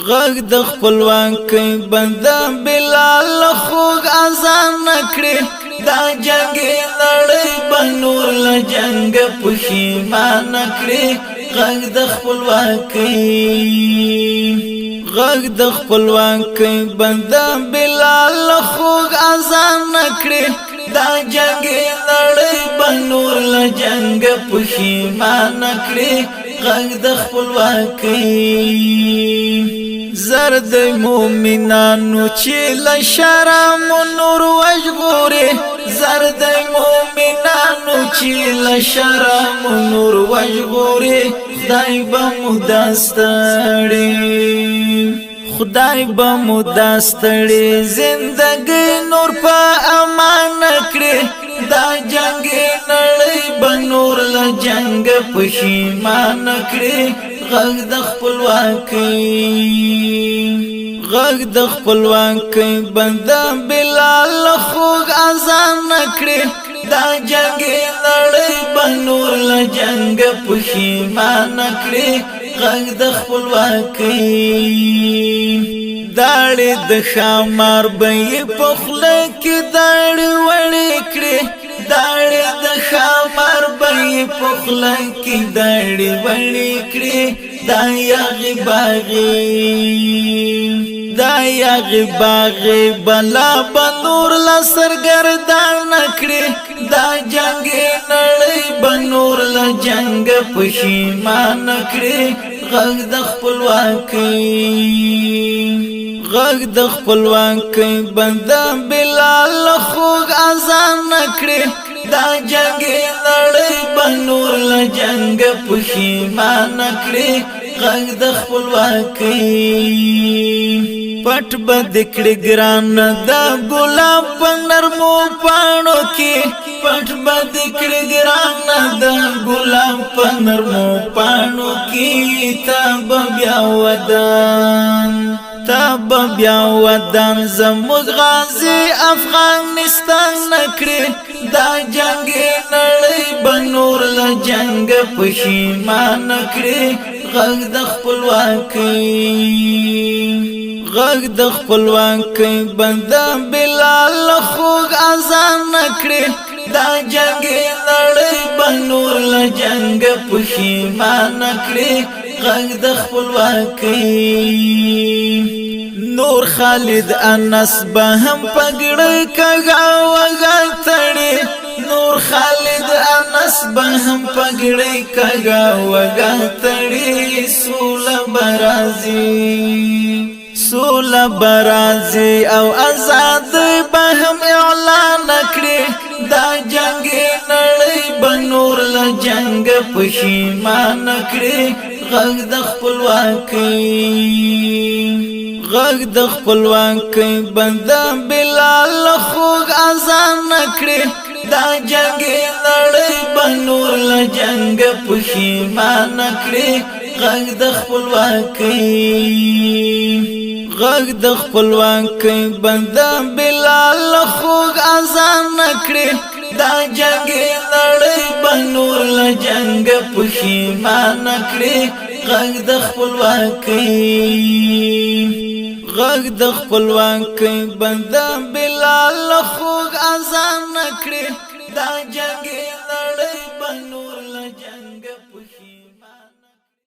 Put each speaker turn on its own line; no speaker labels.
غږ د خپلواکۍ بنده بلال خوږ اذان نکړي دا جنگي نړۍ به نور له جنګ پښیمان نکړي غږ د خپلواکۍ بنده بلال خوږ اذان نکړي دا جنگي نړۍ به نور له جنګ پښیمان نکړي غږ د خپلواکۍ زرد مومنانو چې له شرم نور وژغوري زرد مومنانو چې له شرم نور وژغوري خدای به مو داستړي زندګي نور په امان کړي دا جنگي نړۍ به نور له جنگ پښیمان کړي غږ د خپلواکۍ بنده بلال خوږ اذان نکړي دا جنگي نړۍ به نور له جنگ پښیمان کړي غږ د خپلواکۍ داړي د خامار به په خوله کې داړي وړي کړي داړي د خامار به په خوله کې داړي وړي کړي دا یاغي باغي بلا بنور لا سرګردان نکړي دا جنگي نړۍ بنور لا جنگ پښیمان نکړي غږ د خپلواکۍ بنده بلال خوږ اذان نکړي دا جنگي نړۍ بنور لا جنگ پښیمان نکړي غږ د خپلواکۍ پټ بد کړي ګران دا ګلاب په نرمو پاڼو کې پټ بد کړي ګران دا ګلاب په نرمو پاڼو کې تاب بیا ودان زموږ غازی افغانستان نکړي دا جنگي نړۍ به نور له جنگ پښیمان نکړي غږ د خپلواکۍ بنده بلال خوږ اذان نکړي دا جنگي نړۍ به نور له جنگ پښیمان نکړي غږ د خپلواکۍ نور خالد انس به هم پګړې کګا وګا تړي نور خالد انس به هم پګړې کګا وګا تړي سوله برازي او آزاد به هم اعلان کړي دا جنگي نړۍ به نور له جنگ پښیمان کړي غږ د خپلواکۍ بنده بلال خوږ اذان نکړي دا جنگي نړۍ به نور له جنگ پښیمان کړي غږ د خپلواکۍ بنده بلال خوږ اذان نکړي دا جنگي نړۍ به نور له جنگ پښیمان کړي غږ د خپلواکۍ بنده بلال خوږ اذان نکړي دا جنگي نړۍ به نور